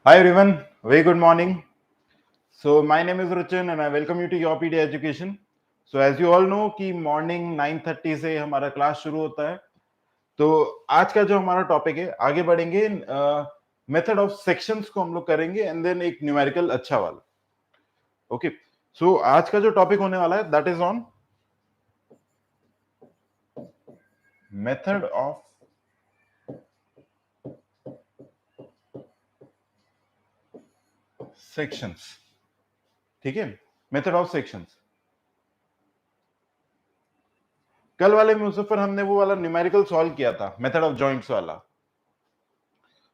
Hi everyone, very good morning. So my name is Ruchan and I welcome you to Your PD Education. So as you all know कि morning 9:30 से हमारा class शुरू होता है. तो आज का जो हमारा टॉपिक है, आगे बढ़ेंगे मेथड ऑफ सेक्शंस को हम लोग करेंगे एंड देन एक न्यूमेरिकल अच्छा वाला. ओके, सो आज का जो टॉपिक होने वाला है that is on method of sections. ठीक है, मेथड ऑफ सेक्शंस. कल वाले मुजफ्फर हमने वो वाला न्यूमेरिकल सॉल्व किया था, मेथड ऑफ जॉइंट्स वाला.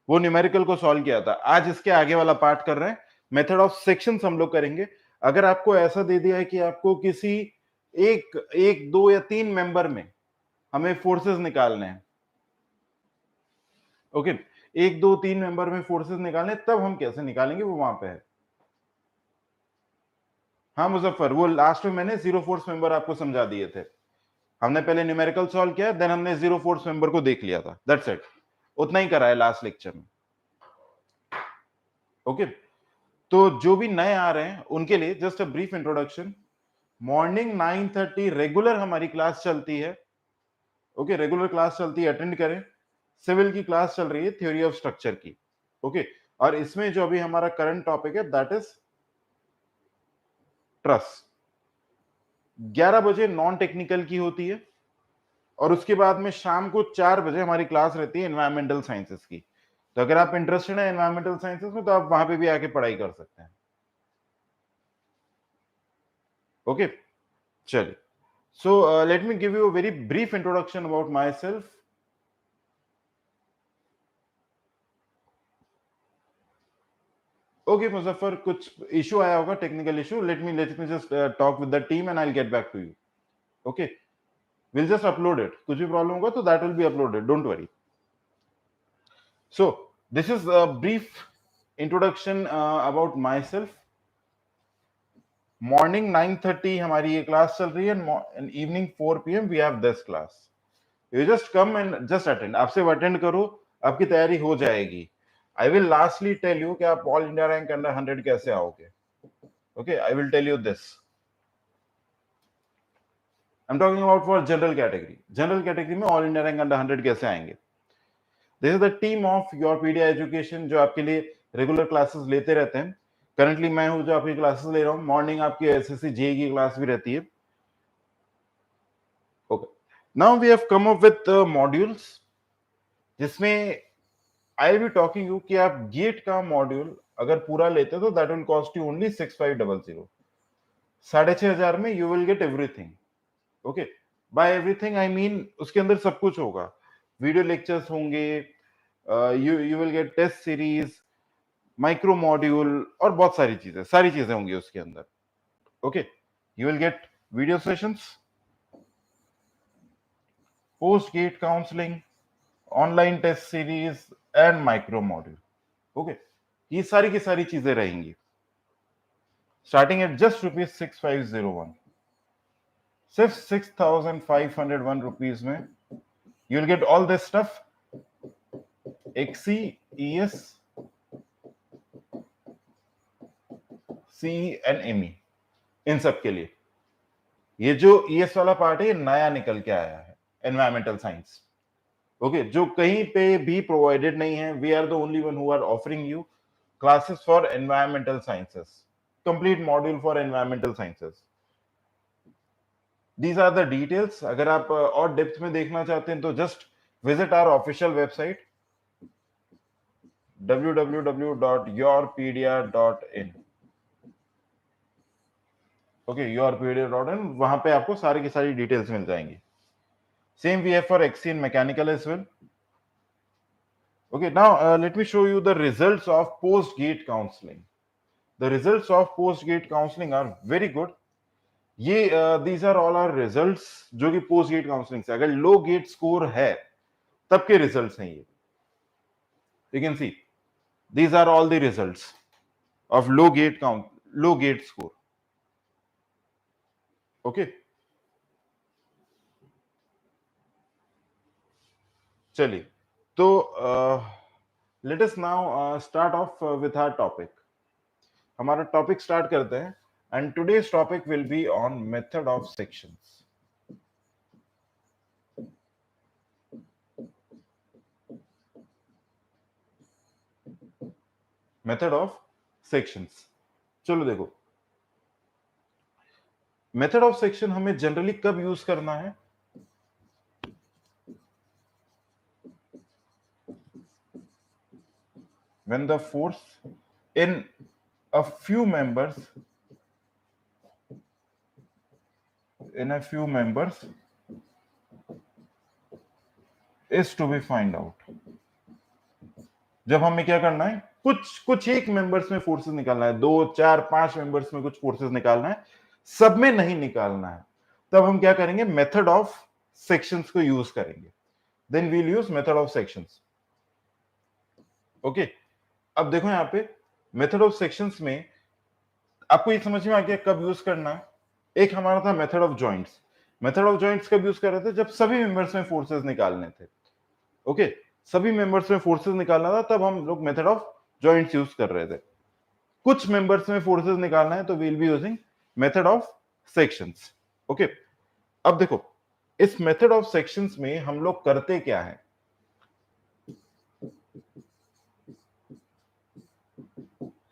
वो न्यूमेरिकल को सॉल्व किया था. आज इसके आगे वाला पार्ट कर रहे हैं, मेथड ऑफ सेक्शंस हम लोग करेंगे. अगर आपको ऐसा दे दिया है कि आपको किसी एक एक दो या तीन मेंबर में हमें फोर्सेस निकालने हैं, ओके, एक दो तीन मेंबर में फोर्सेस निकालने, तब हम कैसे निकालेंगे वो वहां पे है. हाँ मुजफ्फर, वो लास्ट में मैंने जीरो फोर्स मेंबर आपको समझा दिए थे. हमने पहले न्यूमेरिकल सॉल्व किया, देन हमने जीरो फोर्स मेंबर को देख लिया था. दैट्स इट, उतना ही करा है लास्ट लेक्चर में. ओके, तो जो भी नए आ रहे हैं उनके लिए just a brief introduction. Morning 9:30 regular हमारी क्लास चलती है. ओके, रेगुलर क्लास चलती है, अटेंड करें. सिविल की क्लास चल रही है, थ्योरी ऑफ स्ट्रक्चर की. ओके, और इसमें जो अभी हमारा करंट टॉपिक है दैट इज ट्रस. 11 बजे नॉन टेक्निकल की होती है और उसके बाद में शाम को 4 बजे हमारी क्लास रहती है एनवायरमेंटल साइंसेस की. तो अगर आप इंटरेस्टेड है एनवायरमेंटल साइंसेस में तो आप वहां पे भी आके पढ़ाई कर सकते हैं. ओके, चलिए. So let me give you a very brief introduction about myself. Okay, Muzaffar, कुछ इशू आया होगा, technical issue. Let me just talk with the team and I will get back to you. Okay, will just upload it. कुछ भी problem होगा तो that will be uploaded, don't worry. So this is a brief introduction about myself. Morning 9:30 हमारी ये class चल रही है and evening 4 PM we have this class. You just come and just attend. आप सिर्फ attend करो, आपकी तैयारी हो जाएगी. I will lastly tell you कि आप ऑल इंडिया रैंक अंडर 100 कैसे आओगे. Okay, I will tell you this. I am talking about for general category. General category में ऑल इंडिया रैंक अंडर 100 कैसे आएंगे. This is the team of your pedia education जो आपके लिए regular classes लेते रहते हैं. करंटली मैं हूं जो आपकी क्लासेस ले रहा हूं. मॉर्निंग आपकी एसएससी जेई की क्लास भी रहती है. Okay, now we have come up with modules जिसमें I will be talking you कि आप गेट का मॉड्यूल अगर पूरा लेते तो that will cost you only 6500. 6,500 में you will get everything. Okay, by everything I mean उसके अंदर सब कुछ होगा. वीडियो लेक्चर्स होंगे, you you will get test series, micro module और बहुत सारी चीजें होंगी उसके अंदर. Okay, you will gate video sessions, post GATE counselling, online test series and micro module. Okay, ये सारी की सारी चीजें रहेंगी स्टार्टिंग एट जस्ट ₹6501. सिर्फ 6,501 में you will get all this stuff. XE, ES, C and ME, इन सब के लिए. ये जो ईएस वाला पार्ट है ये नया निकल के आया है, एनवायरमेंटल साइंस. ओके, जो कहीं पे भी प्रोवाइडेड नहीं है. We are the only one who are offering you classes for environmental sciences, complete module for environmental sciences. These are the details. अगर आप और डेप्थ में देखना चाहते हैं तो just visit our official website www.yourpedia.in. Okay, yourpedia.in, वहां पे आपको सारी की सारी डिटेल्स मिल जाएंगी. Same we have for XE in mechanical as well. Okay, now let me show you the results of post gate counseling. The results of post gate counseling are very good. ये these are all our results जो कि post gate counseling से, अगर लो gate score है तब के results हैं ये. You can see these are all the results of low gate score. Okay, चलिए. तो let us now start off with our topic. हमारा टॉपिक स्टार्ट करते हैं and today's topic will be on method of sections. Method of sections. चलो देखो, method of section हमें generally कब use करना है? When the force in a few members is to be find out. जब हमें क्या करना है, कुछ एक मेंबर्स में फोर्सेस निकालना है, 2 4 5 मेंबर्स में कुछ फोर्सेस निकालना है, सब में नहीं निकालना है, तब हम क्या करेंगे? मेथड ऑफ सेक्शंस को यूज करेंगे. Then we'll use method of sections. Okay, अब देखो यहां पे मेथड ऑफ सेक्शंस में आपको ये समझ में आ गया कब यूज करना है. एक हमारा था method of joints. Method of joints कब यूज कर रहे थे? जब सभी मेंबर्स में फोर्सेस निकालने थे. ओके, सभी मेंबर्स में फोर्सेस निकालना था, तब हम लोग मेथड ऑफ जॉइंट्स यूज कर रहे थे. कुछ मेंबर्स में फोर्सेस निकालना है तो we'll be using method of sections. Okay, अब देखो इस मेथड ऑफ सेक्शंस में हम लोग करते क्या है?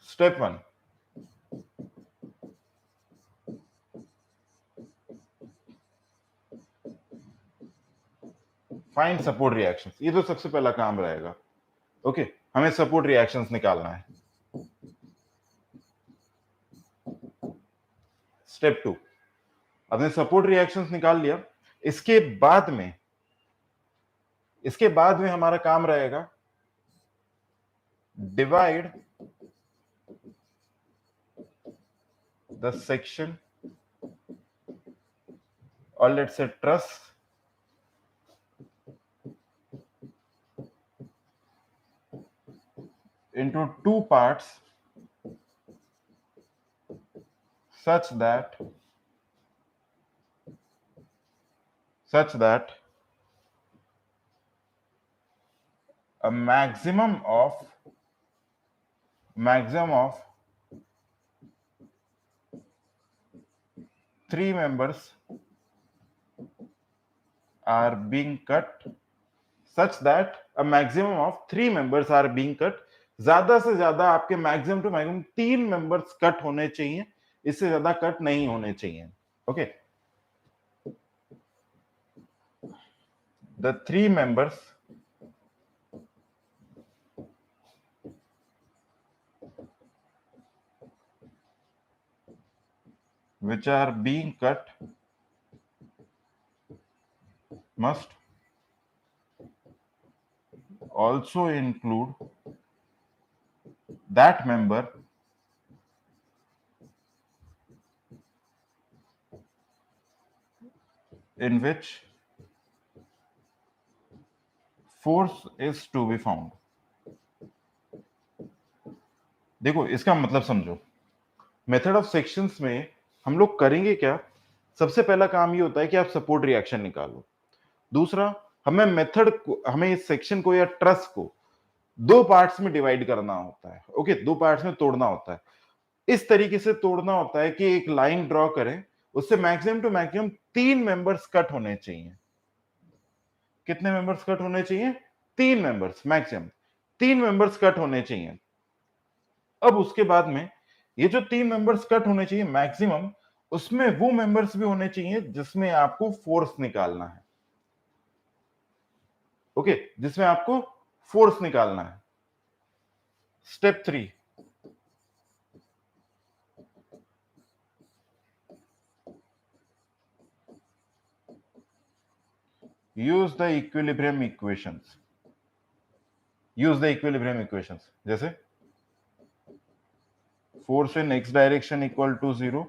Step 1, find support reactions. ये तो सबसे पहला काम रहेगा. ओके, हमें सपोर्ट रिएक्शंस निकालना है. स्टेप 2, आपने सपोर्ट रिएक्शंस निकाल लिया. इसके बाद में हमारा काम रहेगा डिवाइड द सेक्शन और लेट्स से truss into 2 parts such that a maximum of 3 members are being cut, such that a maximum of 3 members are being cut. ज्यादा से ज्यादा आपके maximum two maximum 3 members cut होने चाहिए, इससे ज्यादा कट नहीं होने चाहिए. Okay, the 3 members which are being cut must also include that member in which force is to be found. देखो इसका मतलब समझो. मेथड ऑफ सेक्शंस में हम लोग करेंगे क्या? सबसे पहला काम ये होता है कि आप सपोर्ट रिएक्शन निकालो. दूसरा, हमें इस सेक्शन को या ट्रस को 2 पार्ट्स में डिवाइड करना होता है. ओके, 2 पार्ट्स में तोड़ना होता है. इस तरीके से तोड़ना होता है कि एक लाइन ड्रॉ करें, उससे maximum two maximum 3 members cut होने चाहिए. कितने मेंबर्स कट होने चाहिए? 3 मेंबर्स, मैक्सिमम 3 मेंबर्स कट होने चाहिए. अब उसके बाद में ये जो 3 मेंबर्स कट होने चाहिए मैक्सिमम, उसमें वो मेंबर्स भी होने चाहिए जिसमें आपको फोर्स निकालना है. ओके, जिसमें आपको फोर्स निकालना है. Step 3, use the equilibrium equations. जैसे force in x direction equal to 0,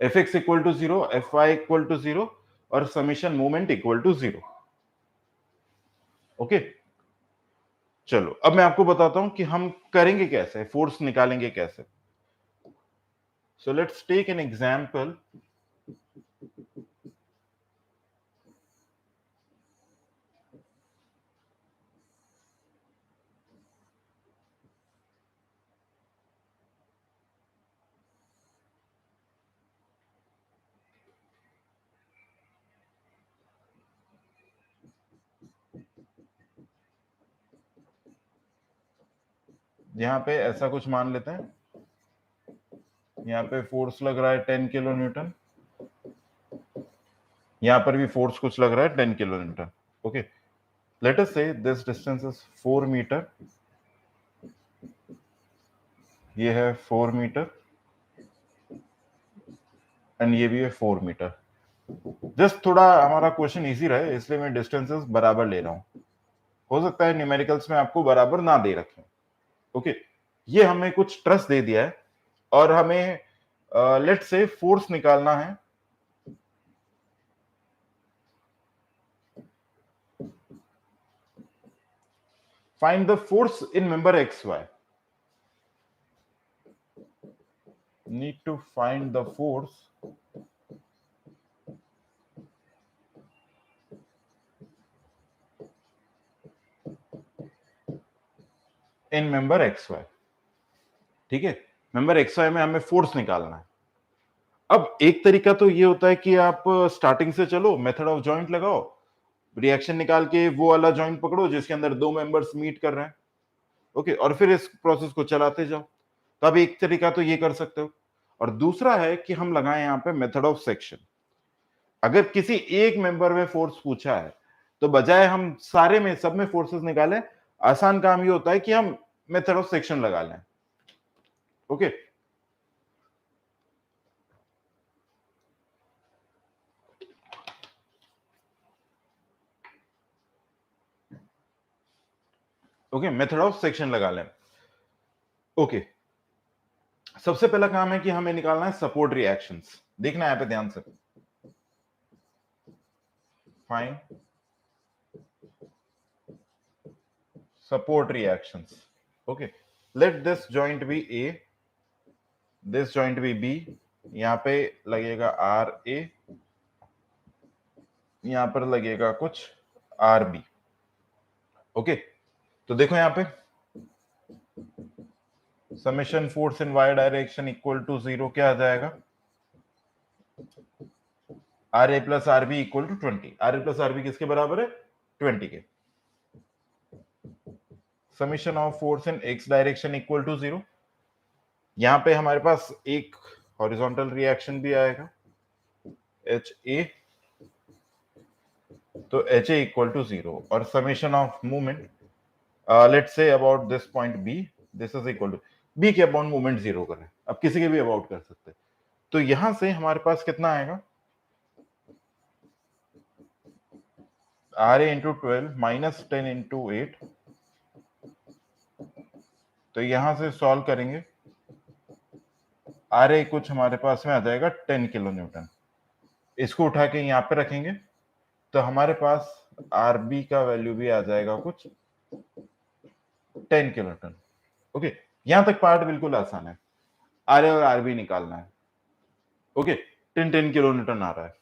fx equal to 0, fy equal to 0 और summation moment equal to 0. Okay, चलो अब मैं आपको बताता हूं कि हम करेंगे कैसे, फोर्स निकालेंगे कैसे. So let's take an example. यहाँ पे ऐसा कुछ मान लेते हैं, यहाँ पे फोर्स लग रहा है 10 किलो न्यूटन, यहाँ पर भी फोर्स कुछ लग रहा है 10 kilo Newton. Okay, late us say this distance is 4 metre, ये है 4 मीटर एंड ये भी है 4 मीटर। जस्ट थोड़ा हमारा क्वेश्चन इजी रहे इसलिए मैं डिस्टेंसेस बराबर ले रहा हूं। हो सकता है न्यूमेरिकल्स में आपको बराबर ना दे रखें। ओके, ये हमें कुछ ट्रस दे दिया है और हमें लेट्स से फोर्स निकालना है। Find the force in member X Y. Need to find the force in member X Y. ठीक है, मेंबर एक्स वाई में हमें फोर्स निकालना है। अब एक तरीका तो ये होता है कि आप स्टार्टिंग से चलो, मेथड ऑफ जॉइंट लगाओ, रिएक्शन निकाल के वो वाला जॉइंट पकड़ो जिसके अंदर दो मेंबर्स मीट कर रहे हैं। ओके, और फिर इस प्रोसेस को चलाते जाओ। तो अब एक तरीका तो ये कर सकते हो, और दूसरा है कि हम लगाएं यहाँ पे मेथड ऑफ सेक्शन। अगर किसी एक मेंबर में फोर्स पूछा है तो बजाय हम सारे में सब में फोर्सेस निकालें, आसान काम ये होता है कि हम मेथड ऑफ सेक्शन लगा लें। Okay, okay, method of section लगा लें। ओके, सबसे पहला काम है कि हमें निकालना है सपोर्ट रिएक्शंस। देखना है यहाँ पे ध्यान से, fine support reactions. Okay, let this joint be A, this joint be B, यहाँ पे लगेगा आर ए, यहाँ पर लगेगा कुछ आर बी। ओके, तो देखो यहाँ पे summation force in Y direction equal to 0 क्या आ जाएगा, R A plus R B equal to 20। R A plus R B किसके बराबर है, 20 के। Summation of force in X direction equal to 0, यहाँ पे हमारे पास एक हॉरिजॉन्टल रिएक्शन भी आएगा एच ए, तो एच ए इक्वल टू 0, और summation of movement let's say about this point B, this is equal to B के अबाउट मूवमेंट 0 करें। अब किसी के भी अबाउट कर सकते हैं। तो यहां से हमारे पास कितना आएगा, R A into 12 minus 10 into 8। तो यहां से सॉल्व करेंगे, आर ए कुछ हमारे पास में आ जाएगा 10 किलो न्यूटन। इसको उठा के यहाँ पे रखेंगे तो हमारे पास आर बी का वैल्यू भी आ जाएगा कुछ 10 किलो न्यूटन। ओके, यहां तक पार्ट बिल्कुल आसान है, आर ए और आर बी निकालना है। ओके, 10 किलो न्यूटन आ रहा है,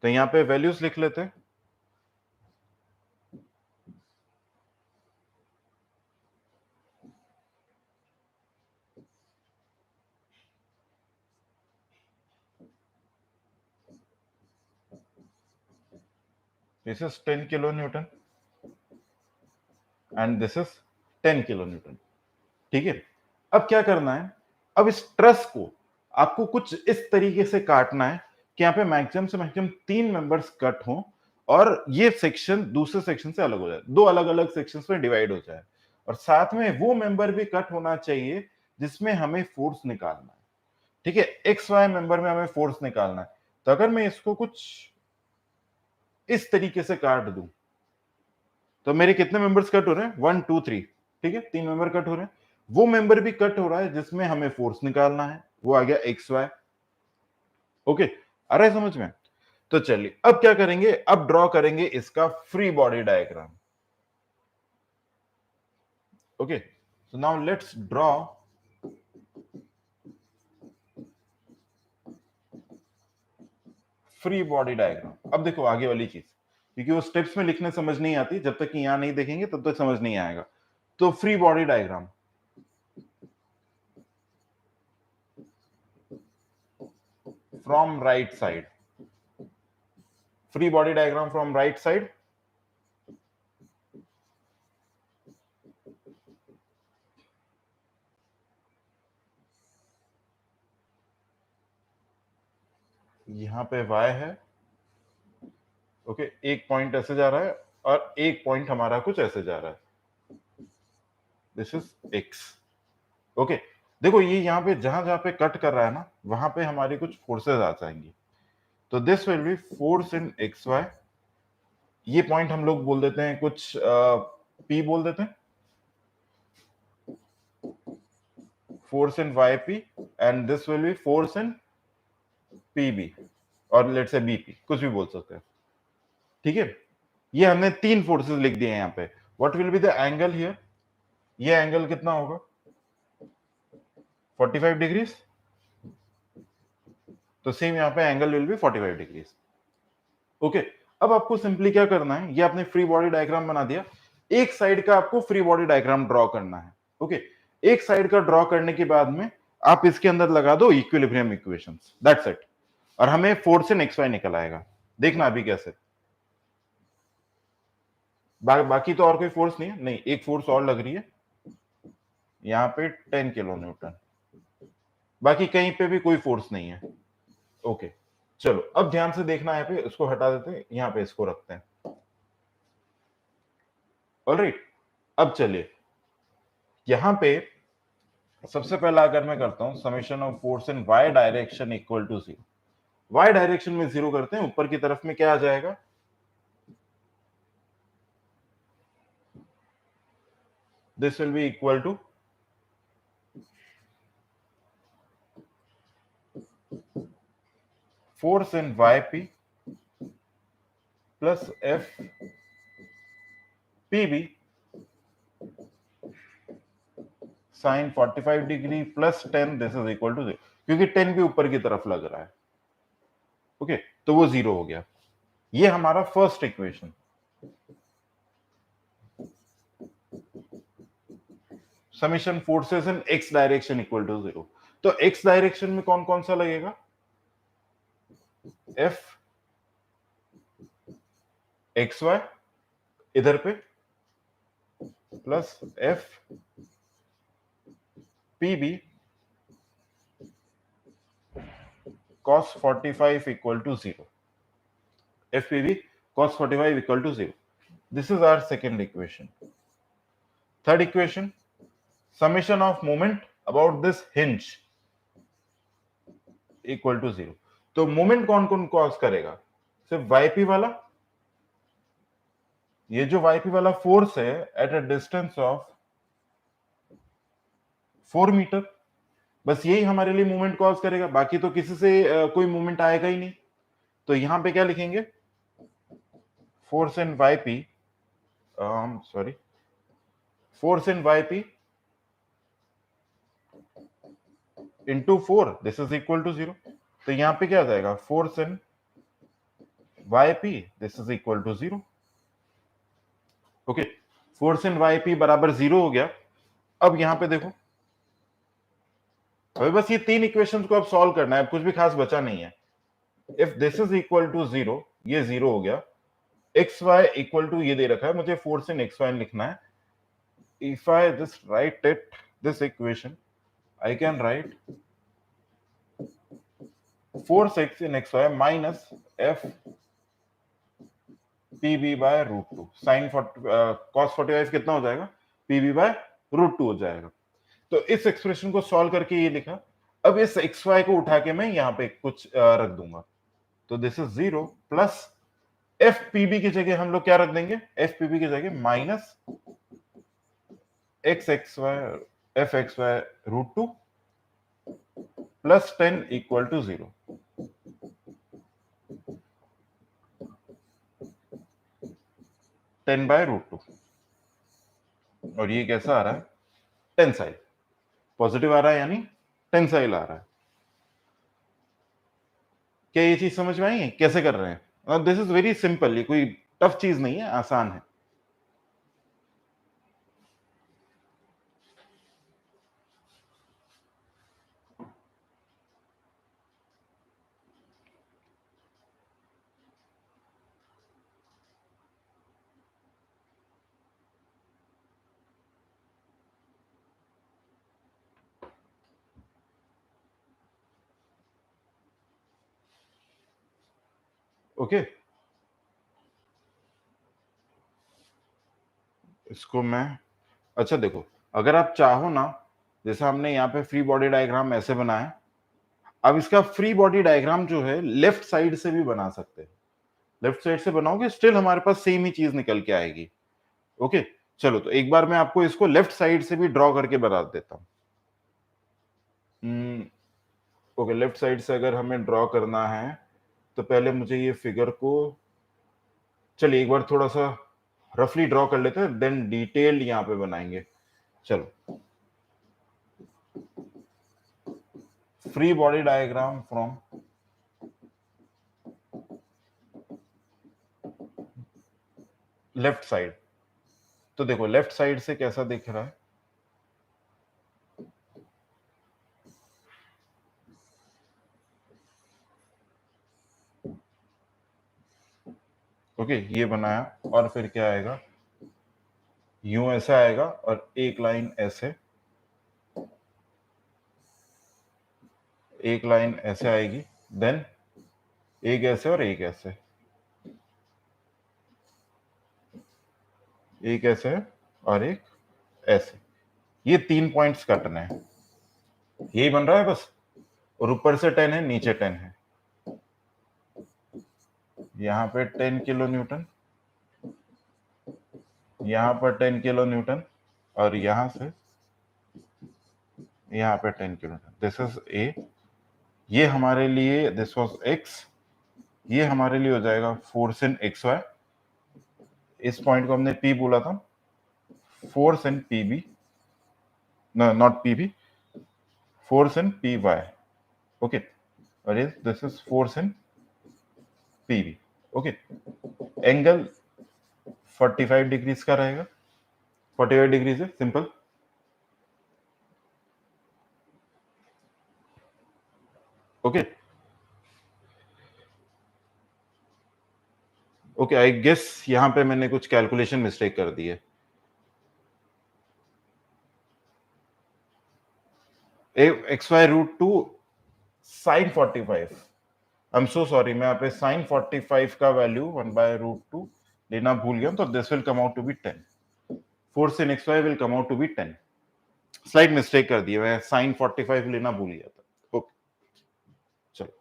तो यहाँ पे वैल्यूज लिख लेते हैं। This is 10 kilo Newton and this is 10 kilo Newton. ठीक है, अब क्या करना है, अब इस ट्रस को आपको कुछ इस तरीके से काटना है कि यहाँ पे मैक्सिमम से मैक्सिमम 3 मेंबर्स कट हो और ये सेक्शन दूसरे सेक्शन से अलग हो जाए, दो अलग अलग सेक्शंस में डिवाइड हो जाए, और साथ में वो मेंबर भी कट होना चाहिए जिसमें हमें फोर्स निकालना है। ठीक है, एक्स वाई मेंबर में हमें फोर्स निकालना है। तो अगर मैं इसको कुछ इस तरीके से काट दूं तो मेरे कितने मेंबर्स कट हो रहे हैं, 1 2 3। ठीक है, 3 मेंबर कट हो रहे हैं, वो मेंबर भी कट हो रहा है जिसमें हमें फोर्स निकालना है, वो आ गया एक्स वाई। ओके, आ रहा है समझ में। तो चलिए अब क्या करेंगे, अब ड्रॉ करेंगे इसका free body diagram. Okay, so now let's draw free body diagram. अब देखो आगे वाली चीज, क्योंकि वो स्टेप्स में लिखने समझ नहीं आती, जब तक कि यहां नहीं देखेंगे तब तक समझ नहीं आएगा। तो free body diagram, from right side, free body diagram from right side. यहाँ पे y है, ओके, एक पॉइंट ऐसे जा रहा है और एक पॉइंट हमारा कुछ ऐसे जा रहा है, दिस इज x। ओके, देखो ये यहाँ पे जहां जहां पे कट कर रहा है ना, वहां पे हमारी कुछ फोर्सेस आ जाएंगी। तो this will be force in x Y, ये पॉइंट हम लोग बोल देते हैं कुछ P बोल देते हैं, force in Y P, and this will be force in P B, और लेट्स से BP, कुछ भी बोल सकते हैं। ठीक है, ये हमने तीन फोर्सेस लिख दिए हैं यहाँ पे। What will be the angle here, ये एंगल कितना होगा 45 डिग्रीज, तो सेम यहाँ पे angle will be 45 degrees. Okay, अब आपको सिंपली क्या करना है, ये आपने फ्री बॉडी डायग्राम बना दिया, एक साइड का आपको फ्री बॉडी डायग्राम ड्रॉ करना है। ओके, एक साइड का ड्रॉ करने के बाद में आप इसके अंदर लगा दो इक्विलिब्रियम इक्वेशंस, दैट्स इट, और हमें फोर्स इन एक्स वाई निकल आएगा। देखना अभी कैसे, बाकी तो और कोई फोर्स नहीं है, नहीं एक फोर्स और लग रही है यहाँ पे 10 किलो न्यूटन, बाकी कहीं पे भी कोई फोर्स नहीं है। ओके, चलो अब ध्यान से देखना, यहाँ पे इसको हटा देते हैं, यहाँ पे इसको रखते हैं। ऑलराइट, अब चलिए यहां पे सबसे पहला अगर मैं करता हूं summation of force in Y direction equal to 0, Y direction में 0 करते हैं, ऊपर की तरफ में क्या आ जाएगा, this will be equal to force in Y P plus F P B sine 45 degree plus 10, this is equal to 0, क्योंकि 10 भी ऊपर की तरफ लग रहा है। ओके, तो वो 0 हो गया, ये हमारा first equation. Summation forces in X direction equal to 0, तो एक्स डायरेक्शन में कौन कौन सा लगेगा, एफ एक्स वाई इधर पे plus F P B cos 45 equal to 0, FPV cos 45 equal to 0, this is our second equation. Third equation, summation of moment about this hinge equal to 0, तो moment कौन कौन कॉज करेगा, सिर्फ YP वाला, ये जो वाईपी वाला फोर्स है at a distance of 4 metre, बस यही हमारे लिए मूवमेंट कॉज करेगा, बाकी तो किसी से कोई मूवमेंट आएगा ही नहीं। तो यहां पे क्या लिखेंगे, force in y p, sorry, force in y p into 4, this is equal to 0, तो यहां पे क्या आ जाएगा, force in y p this is equal to 0। Okay, force in y p बराबर 0 हो गया। अब यहां पे देखो, अभी बस ये तीन इक्वेशंस को अब सॉल्व करना है, कुछ भी खास बचा नहीं है। If this is equal to 0, ये 0 हो गया, एक्स वाई इक्वल टू ये दे रखा है, मुझे फोर्स इन एक्स वाई लिखना है। If I just write it this equation, I can write force x in x y minus f P b by root two, sine cos 45 कितना हो जाएगा, p b by root two हो जाएगा। तो इस expression को सॉल्व करके ये लिखा। अब इस एक्स वाई को उठा के मैं यहाँ पे कुछ रख दूंगा, तो this is 0 plus f p b की जगह हम लोग क्या रख देंगे, एफ पीबी की जगह minus x x y f x Y root two plus 10 equal to 0। Ten by root two, और ये कैसा आ रहा है, टेंसाइल, पॉजिटिव आ रहा है यानी टेंसाइल आ रहा है। क्या ये चीज समझ में आई है कैसे कर रहे हैं, दिस इज वेरी सिंपल, ये कोई टफ चीज नहीं है, आसान है। ओके, इसको मैं, अच्छा देखो, अगर आप चाहो ना, जैसे हमने यहाँ पे फ्री बॉडी डायग्राम ऐसे बनाया, अब इसका फ्री बॉडी डायग्राम जो है लेफ्ट साइड से भी बना सकते हैं। लेफ्ट साइड से बनाओगे स्टिल हमारे पास सेम ही चीज निकल के आएगी। ओके, चलो तो एक बार मैं आपको इसको लेफ्ट साइड से भी ड्रॉ करके बता देता हूँ। ओके, लेफ्ट साइड से अगर हमें ड्रॉ करना है तो पहले मुझे ये फिगर को, चलिए एक बार थोड़ा सा रफली ड्रॉ कर लेते हैं, देन डिटेल यहाँ पे बनाएंगे। चलो, free body diagram from left side. तो देखो लेफ्ट साइड से कैसा दिख रहा है, ओके ये बनाया, और फिर क्या आएगा, यूं ऐसा आएगा और एक लाइन ऐसे, एक लाइन ऐसे आएगी, देन एक ऐसे और एक ऐसे, एक ऐसे और एक ऐसे, ये 3 पॉइंट्स कटने हैं, यही बन रहा है बस। और ऊपर से 10 है, नीचे 10 है, यहाँ पे 10 किलो न्यूटन, यहाँ पर 10 किलो न्यूटन, और यहां से यहाँ पे 10 kilo Newton. This is a, ये हमारे लिए दिस वाज एक्स, ये हमारे लिए हो जाएगा फोर्स इन एक्स वाई, इस पॉइंट को हमने पी बोला था, force in P B, not P B, force in P Y, okay, और this is force in P B, okay. Angle 45 degrees का रहेगा, 45 डिग्रीज है, simple. Okay, okay, I guess यहां पे मैंने कुछ कैलकुलेशन मिस्टेक कर दी है। X Y root two sine 45, I am so sorry, मैं यहाँ पे साइन 45 का वैल्यू 1/√2 लेना भूल गया, तो this will come out to be 10, force in x y will come out to be 10, slight mistake कर दी है, मैं साइन 45 लेना भूल गया था। ओके, चलो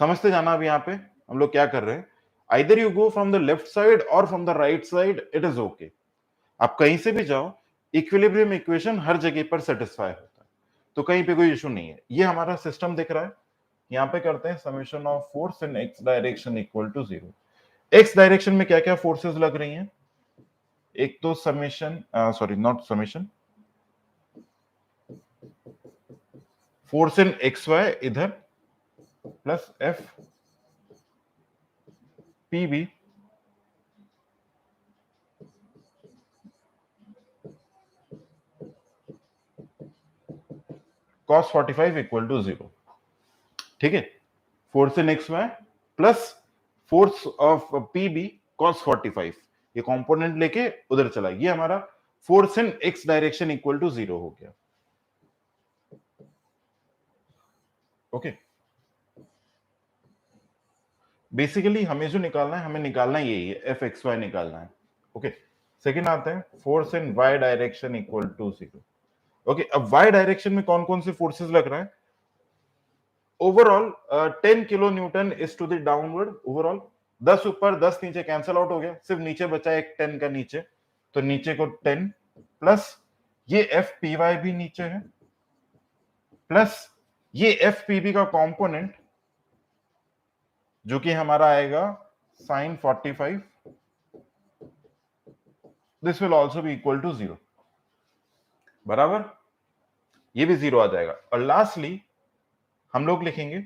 समझते जाना। अब यहाँ पे हम लोग क्या कर रहे हैं, either you go from the left side और from the right side, it is okay, आप कहीं से भी जाओ, इक्विलिब्रियम इक्वेशन हर जगह पर सेटिस्फाई होता है, तो कहीं पे कोई इशू नहीं है। ये हमारा सिस्टम दिख रहा है, यहाँ पे करते हैं summation of force in X direction equal to 0। X direction में क्या क्या फोर्सेस लग रही हैं, एक तो summation, sorry not summation, force in x Y इधर plus F P B cos 45 equal to 0, ठीक है, force in x Y plus force of P B cos 45, ये कंपोनेंट लेके उधर चला, ये हमारा force in X direction equal to 0 हो गया। ओके, बेसिकली हमें जो निकालना है, हमें निकालना यही है, एफ एक्स वाई निकालना है। ओके, सेकंड आते हैं force in Y direction equal to 0। Okay, अब वाई डायरेक्शन में कौन कौन से फोर्सेस लग रहा है, overall 10 kilo newton is to the downward, overall 10 ऊपर 10 नीचे कैंसिल आउट हो गया, सिर्फ नीचे बचा एक 10 का नीचे, तो नीचे को 10 प्लस ये एफ पी वाई भी नीचे है, प्लस ये एफ पी बी का कंपोनेंट जो कि हमारा आएगा sine 45, this will also be equal to 0, बराबर, ये भी 0 आ जाएगा। और लास्टली हम लोग लिखेंगे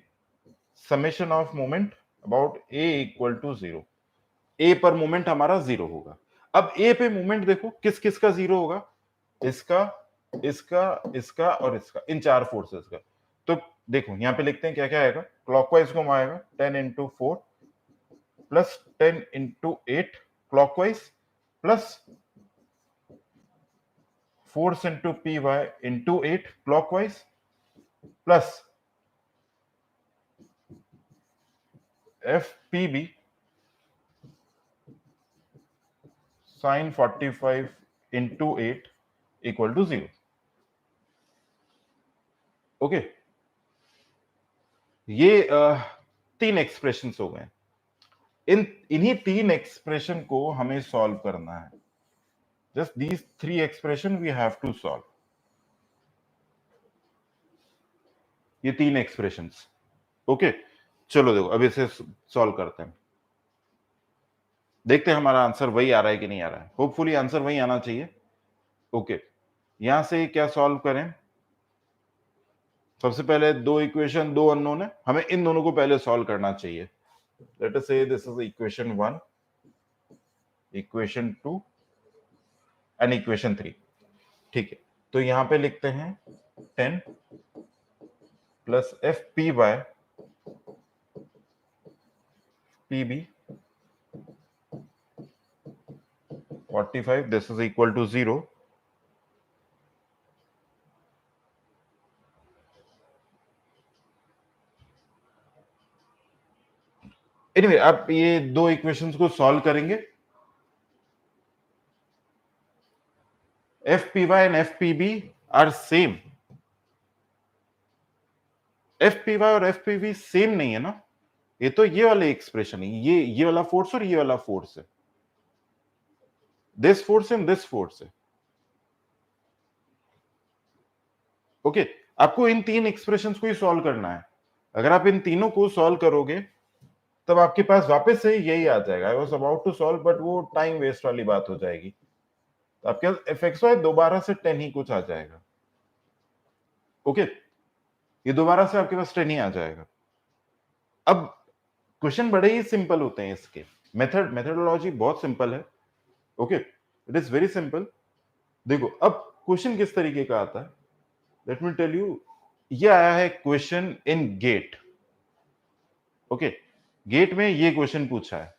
summation of moment about A equal to 0, A पर मोमेंट हमारा 0 होगा। अब ए पे मोमेंट देखो किस किस का 0 होगा, इसका, इसका, इसका और इसका, इन चार फोर्सेस का। तो देखो यहां पे लिखते हैं क्या क्या आएगा, क्लॉकवाइज को आएगा 10 into 4 plus 10 into 8 clockwise, plus force into p y into 8 clockwise, plus F P b sin 45 into 8 equal to 0. Okay, ये तीन एक्सप्रेशंस हो गए। इन्हीं तीन एक्सप्रेशन को हमें सॉल्व करना है। Just these three expression we have to solve. ये तीन एक्सप्रेशंस। ओके, चलो देखो अब इसे सॉल्व करते हैं। देखते हैं हमारा आंसर वही आ रहा है कि नहीं आ रहा है। होपफुली आंसर वही आना चाहिए। ओके, यहां से क्या सॉल्व करें? सबसे पहले दो इक्वेशन, दो अननोन है, हमें इन दोनों को पहले सॉल्व करना चाहिए। Let us say this is equation 1, equation 2 and equation 3। ठीक है, तो यहां पे लिखते हैं 10 plus F p by p b 45, this is equal to 0। Anyway, आप ये दो इक्वेशंस को सॉल्व करेंगे। F p y and f P b are same. F p y और एफ पी बी सेम नहीं है ना, ये तो ये वाले एक्सप्रेशन है, ये वाला फोर्स और ये वाला फोर्स है, this force and this force है। ओके, आपको इन तीन एक्सप्रेशंस को ही सॉल्व करना है। अगर आप इन तीनों को सॉल्व करोगे तब आपके पास वापस से यही आ जाएगा। I was about to solve but वो टाइम वेस्ट वाली बात हो जाएगी। तो आपके पास एफ एक्स वाई दोबारा से 10 ही कुछ आ जाएगा। ओके, ये दोबारा से आपके पास 10 ही आ जाएगा। अब क्वेश्चन बड़े ही सिंपल होते हैं इसके, मेथडोलॉजी बहुत सिंपल है। Okay, it is very simple. देखो अब क्वेश्चन किस तरीके का आता है, लेट मी टेल यू। ये आया है question in GATE. Okay, GATE में ये क्वेश्चन पूछा है।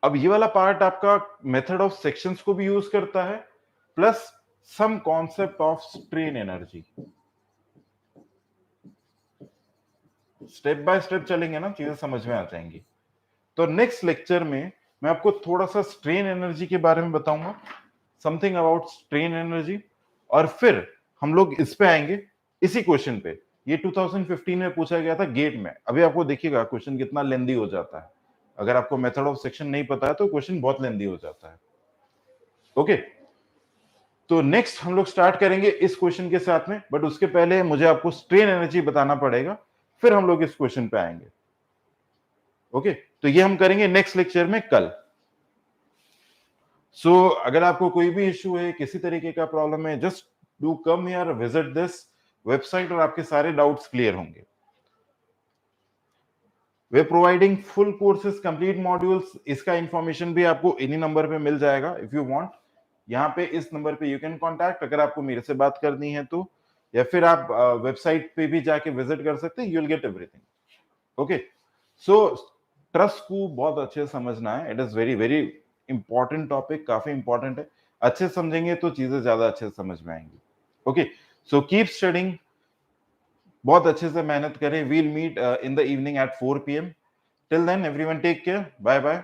अब ये वाला पार्ट आपका मेथड ऑफ सेक्शंस को भी यूज करता है, plus some concept of strain energy. Step by step चलेंगे ना, चीजें समझ में आ जाएंगी। तो नेक्स्ट लेक्चर में मैं आपको थोड़ा सा स्ट्रेन एनर्जी के बारे में बताऊंगा, समथिंग अबाउट स्ट्रेन एनर्जी, और फिर हम लोग इस पे आएंगे, इसी क्वेश्चन पे। ये 2015 में पूछा गया था गेट में। अभी आपको देखिएगा क्वेश्चन कितना लेंदी हो जाता है। अगर आपको मेथड ऑफ सेक्शन नहीं पता है तो क्वेश्चन बहुत लेंदी हो जाता है। ओके, तो नेक्स्ट हम लोग स्टार्ट करेंगे इस क्वेश्चन के साथ में, बट उसके पहले मुझे आपको स्ट्रेन एनर्जी बताना पड़ेगा, फिर हम लोग इस क्वेश्चन पे आएंगे। ओके, तो ये हम करेंगे नेक्स्ट लेक्चर में कल। सो अगर आपको कोई भी इश्यू है, किसी तरीके का प्रॉब्लम है, just do come here, visit this website और आपके सारे डाउट्स क्लियर होंगे। We providing full courses, complete modules. इसका इंफॉर्मेशन भी आपको इन्हीं नंबर पे मिल जाएगा इफ यू वांट। यहाँ पे इस नंबर पे यू कैन कॉन्टैक्ट अगर आपको मेरे से बात करनी है तो, या फिर आप वेबसाइट पे भी जाके विजिट कर सकते हैं। You will get everything. Okay, so trust को बहुत अच्छे से समझना है। It is very very important topic, काफी इंपॉर्टेंट है। अच्छे समझेंगे तो चीजें ज्यादा अच्छे से समझ में आएंगी। ओके, सो कीप स्टडिंग, बहुत अच्छे से मेहनत करें। We'll meet in the evening at 4 PM। Till then everyone take care, bye bye.